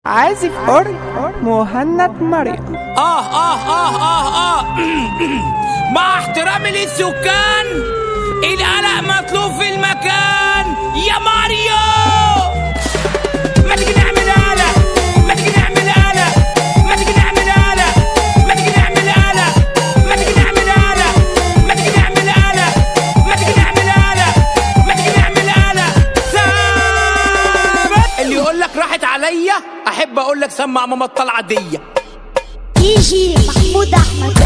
عازف أورج مهند مريم. مع احترامي للسكان، القلق مطلوب في المكان يا ماريو. ما تيجي نعمل قلق، ما تيجي نعمل قلق، ما تيجي نعمل قلق، ما تيجي نعمل قلق، ما تيجي نعمل قلق، ما تيجي نعمل قلق، ما تيجي نعمل قلق، ما تيجي نعمل قلق. اللي يقول لك راحت عليا احب اقول لك سمع ماما الطلعه دي. يجي محمود احمد